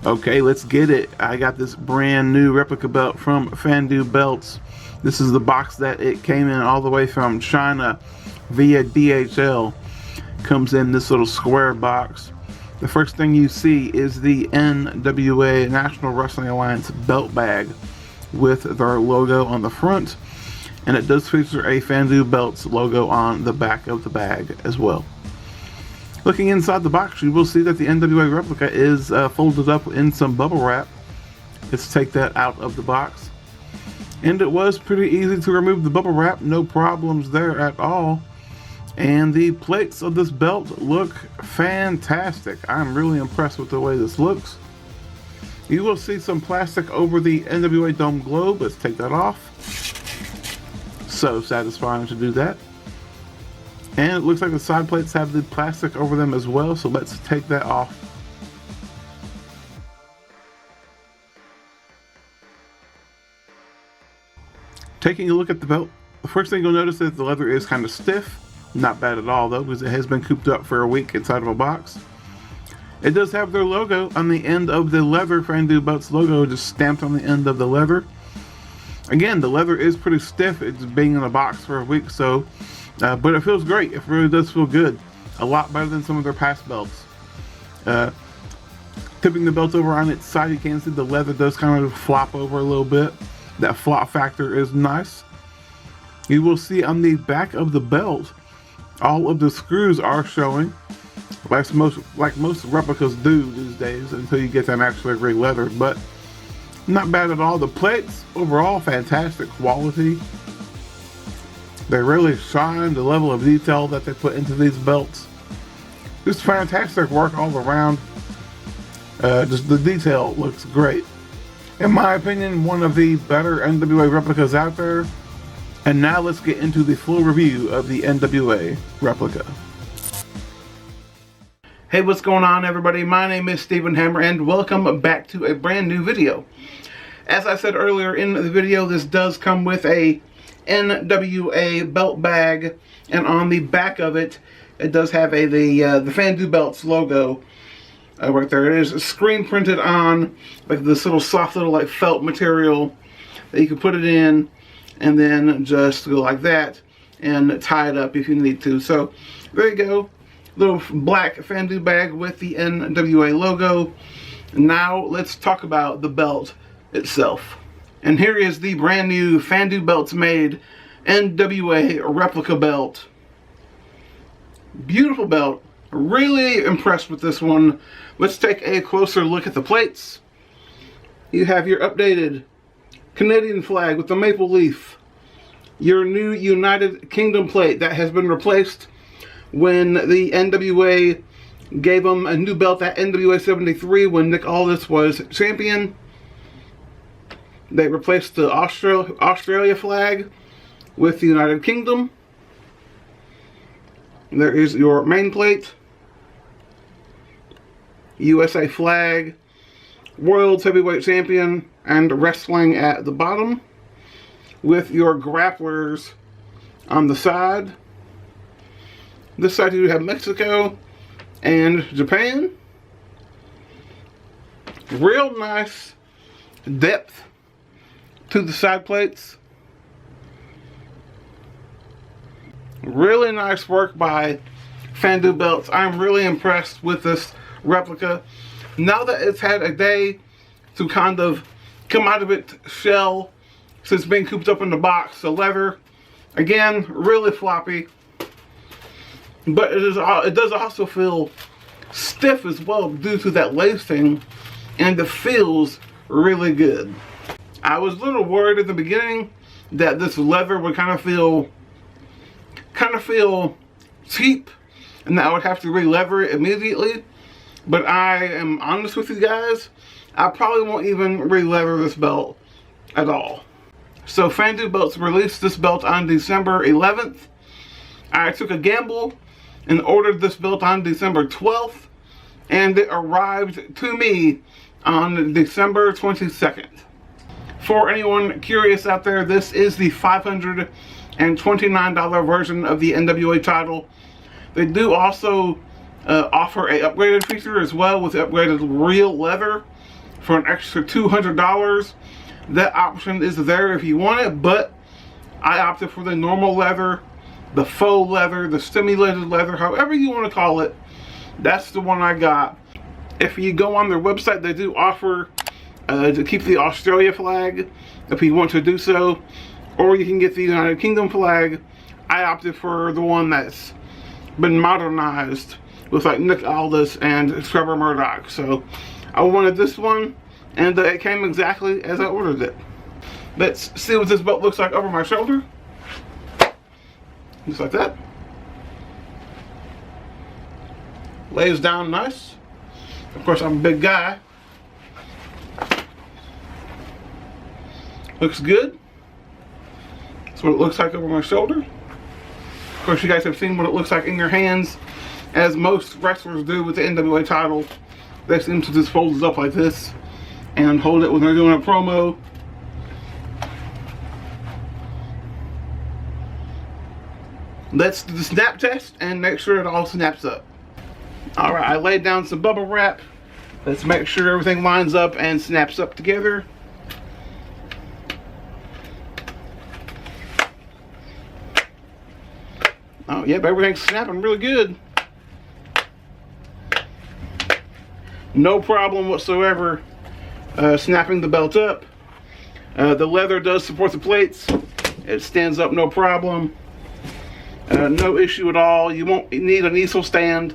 Okay, let's get it. I got this brand new replica belt from FANDU Belts. This is the box that it came in all the way from China via DHL. Comes in this little square box. The first thing you see is the NWA National Wrestling Alliance belt bag with their logo on the front, and it does feature a FANDU Belts logo on the back of the bag as well. Looking inside the box, you will see that the NWA replica is folded up in some bubble wrap. Let's take that out of the box. And it was pretty easy to remove the bubble wrap, no problems there at all. And the plates of this belt look fantastic. I'm really impressed with the way this looks. You will see some plastic over the NWA Dome globe. Let's take that off. So satisfying to do that. And it looks like the side plates have the plastic over them as well, so let's take that off. Taking a look at the belt, the first thing you'll notice is the leather is kind of stiff. Not bad at all though, because it has been cooped up for a week inside of a box. It does have their logo on the end of the leather. FANDU Belts logo just stamped on the end of the leather. Again, the leather is pretty stiff. It's being in a box for a week, so but it feels great. It really does feel good. A lot better than some of their past belts. Tipping the belt over on its side, you can see the leather does kind of flop over a little bit. That flop factor is nice. You will see on the back of the belt, all of the screws are showing, like most replicas do these days, until you get them actually re-leathered, but not bad at all. The plates, overall, fantastic quality. They really shine the level of detail that they put into these belts. Just fantastic work all around. Just the detail looks great. In my opinion, one of the better NWA replicas out there. And now let's get into the full review of the NWA replica. Hey, what's going on everybody? My name is Stephen Hammer and welcome back to a brand new video. As I said earlier in the video, this does come with a NWA belt bag, and on the back of it, it does have the FANDU Belts logo right there. It is screen printed on like this little soft little like felt material that you can put it in and then just go like that and tie it up if you need to. So there you go, little black FANDU bag with the NWA logo. Now let's talk about the belt itself. And here is the brand new FANDU Belts made NWA replica belt. Beautiful belt. Really impressed with this one. Let's take a closer look at the plates. You have your updated Canadian flag with the maple leaf. Your new United Kingdom plate that has been replaced when the NWA gave them a new belt at NWA 73 when Nick Aldis was champion. They replaced the Australia flag with the United Kingdom. There is your main plate, USA flag, World Heavyweight Champion, and wrestling at the bottom, with your grapplers on the side. This side you have Mexico and Japan. Real nice depth to the side plates. Really nice work by FANDU Belts. I'm really impressed with this replica. Now that it's had a day to kind of come out of its shell since being cooped up in the box, the leather, again, really floppy. But it does also feel stiff as well due to that lacing, and it feels really good. I was a little worried at the beginning that this leather would kind of feel cheap and that I would have to re-leather it immediately. But I am honest with you guys, I probably won't even re-leather this belt at all. So FANDU Belts released this belt on December 11th. I took a gamble and ordered this belt on December 12th, and it arrived to me on December 22nd. For anyone curious out there, this is the $529 version of the NWA title. They do also offer a upgraded feature as well with upgraded real leather for an extra $200. That option is there if you want it, but I opted for the normal leather, the faux leather, the stimulated leather, however you want to call it. That's the one I got. If you go on their website, they do offer to keep the Australia flag if you want to do so, or you can get the United Kingdom flag. I opted for the one that's been modernized with like Nick Aldis and Trevor Murdoch. So I wanted this one, and it came exactly as I ordered it. Let's see what this belt looks like over my shoulder. Just like that. Lays down nice. Of course, I'm a big guy. Looks good. That's what it looks like over my shoulder. Of course, you guys have seen what it looks like in your hands, as most wrestlers do with the NWA title. They seem to just fold it up like this and hold it when they're doing a promo. Let's do the snap test and make sure it all snaps up. Alright, I laid down some bubble wrap. Let's make sure everything lines up and snaps up together. Oh, yep, everything's snapping really good. No problem whatsoever snapping the belt up. The leather does support the plates. It stands up no problem. No issue at all. You won't need an easel stand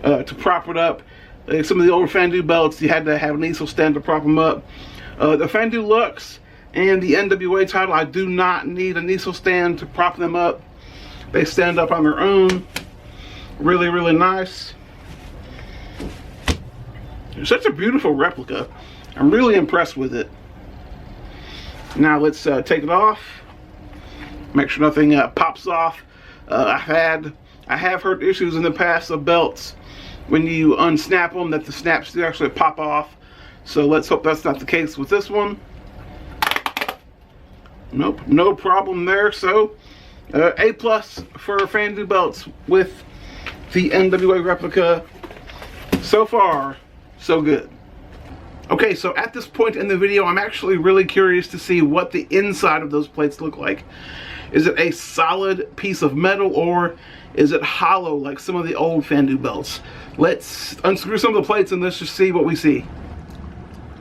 to prop it up. Like some of the old FANDU belts, you had to have an easel stand to prop them up. The FANDU Lux and the NWA title, I do not need an easel stand to prop them up. They stand up on their own. Really, really nice. It's such a beautiful replica. I'm really impressed with it. Now let's take it off. Make sure nothing pops off. I have heard issues in the past of belts when you unsnap them that the snaps do actually pop off. So let's hope that's not the case with this one. Nope, no problem there. So A+ for FANDU belts with the NWA replica. So far, so good. Okay, so at this point in the video, I'm actually really curious to see what the inside of those plates look like. Is it a solid piece of metal, or is it hollow like some of the old FANDU belts? Let's unscrew some of the plates and let's just see what we see.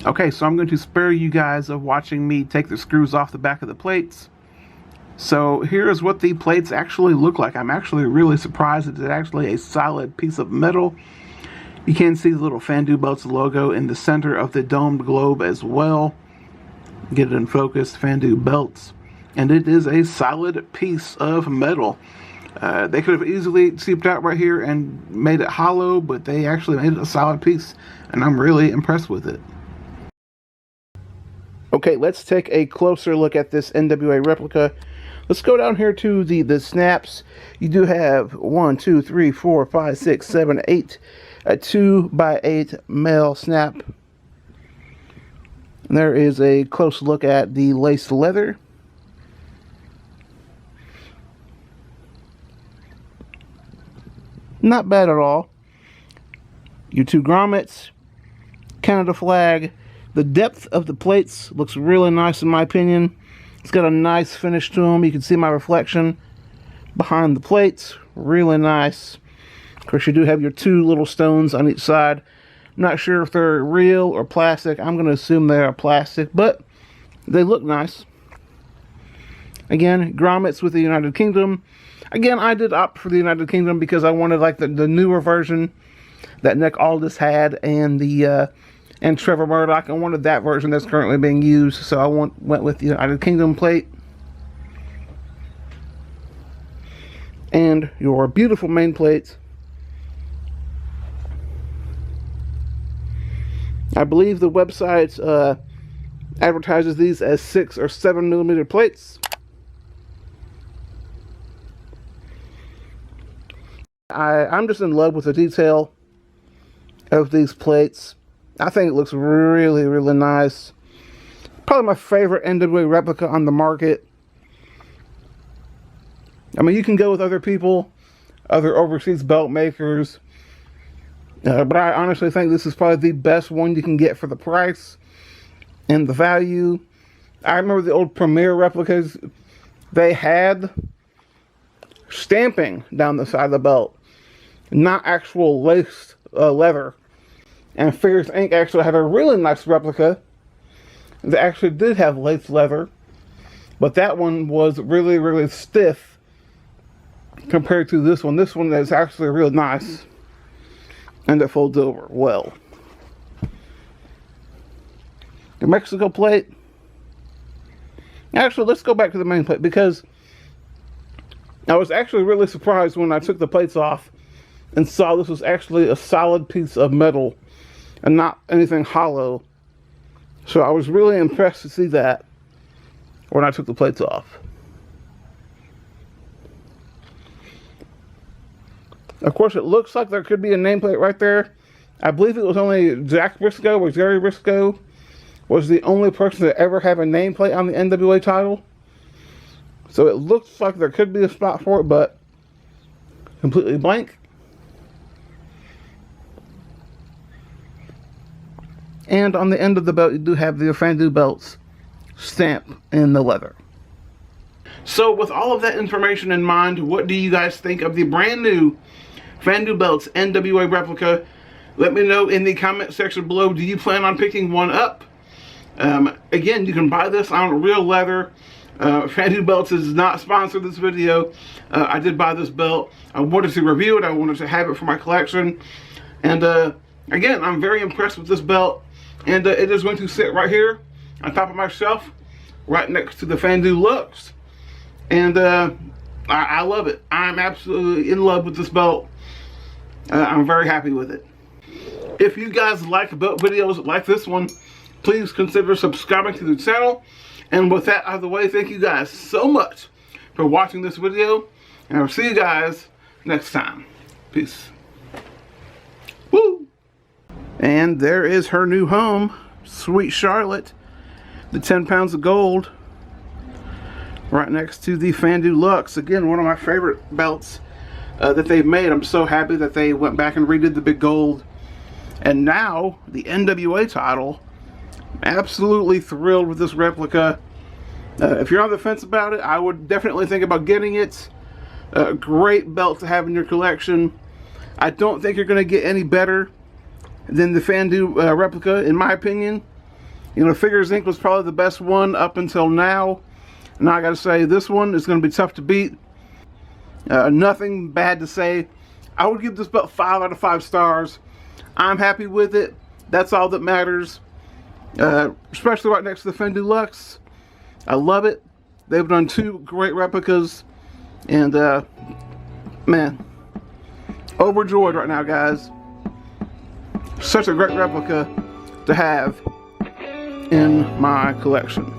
Okay, so I'm going to spare you guys of watching me take the screws off the back of the plates. So here's what the plates actually look like. I'm actually really surprised that it's actually a solid piece of metal. You can see the little FANDU Belts logo in the center of the domed globe as well. Get it in focus, FANDU Belts. And it is a solid piece of metal. They could have easily seeped out right here and made it hollow, but they actually made it a solid piece. And I'm really impressed with it. Okay, let's take a closer look at this NWA replica. Let's go down here to the snaps. You do have 1, 2, 3, 4, 5, 6, 7, 8. A 2x8 male snap. And there is a close look at the laced leather. Not bad at all. Your 2 grommets, Canada flag. The depth of the plates looks really nice in my opinion. It's got a nice finish to them. You can see my reflection behind the plates. Really nice. Of course, you do have your 2 little stones on each side. Not sure if they're real or plastic. I'm going to assume they are plastic, but they look nice. Again, grommets with the United Kingdom. Again, I did opt for the United Kingdom because I wanted like the newer version that Nick Aldis had and and Trevor Murdoch. I wanted that version that's currently being used, so I went with the United Kingdom plate. And your beautiful main plates. I believe the website advertises these as 6 or 7 millimeter plates. I'm just in love with the detail of these plates. I think it looks really, really nice. Probably my favorite NWA replica on the market. I mean, you can go with other people, other overseas belt makers, But I honestly think this is probably the best one you can get for the price and the value. I remember the old Premier replicas, they had stamping down the side of the belt, not actual laced leather. And Figures Inc. actually had a really nice replica that actually did have laced leather, but that one was really, really stiff compared to this one. This one is actually really nice, and it folds over well. The Mexico plate. Actually, let's go back to the main plate, because I was actually really surprised when I took the plates off and saw this was actually a solid piece of metal and not anything hollow. So I was really impressed to see that when I took the plates off. Of course, it looks like there could be a nameplate right there. I believe it was only Jack Briscoe or Jerry Briscoe was the only person to ever have a nameplate on the NWA title. So it looks like there could be a spot for it, but completely blank. And on the end of the belt, you do have the FANDU belts stamp in the leather. So with all of that information in mind, what do you guys think of the brand new FANDU belts NWA replica? Let me know in the comment section below. Do you plan on picking one up? Again, you can buy this on real leather. FANDU Belts is not sponsored this video. I did buy this belt. I wanted to review it. I wanted to have it for my collection. And again, I'm very impressed with this belt. And it is going to sit right here on top of my shelf, right next to the FANDU Lux. And I love it. I'm absolutely in love with this belt. I'm very happy with it. If you guys like belt videos like this one, please consider subscribing to the channel. And with that out of the way, thank you guys so much for watching this video. And I'll see you guys next time. Peace. Woo! And there is her new home, Sweet Charlotte. The 10 pounds of gold. Right next to the FANDU Lux. Again, one of my favorite belts that they've made. I'm so happy that they went back and redid the big gold. And now, the NWA title. Absolutely thrilled with this replica. If you're on the fence about it, I would definitely think about getting it. Great belt to have in your collection. I don't think you're going to get any better than the FANDU replica, in my opinion. You know, Figures Inc. was probably the best one up until now. Now I got to say, this one is going to be tough to beat. Nothing bad to say. I would give this belt 5 out of 5 stars. I'm happy with it. That's all that matters. Especially right next to the FANDU Lux. I love it. They've done 2 great replicas. And, man, overjoyed right now, guys. Such a great replica to have in my collection.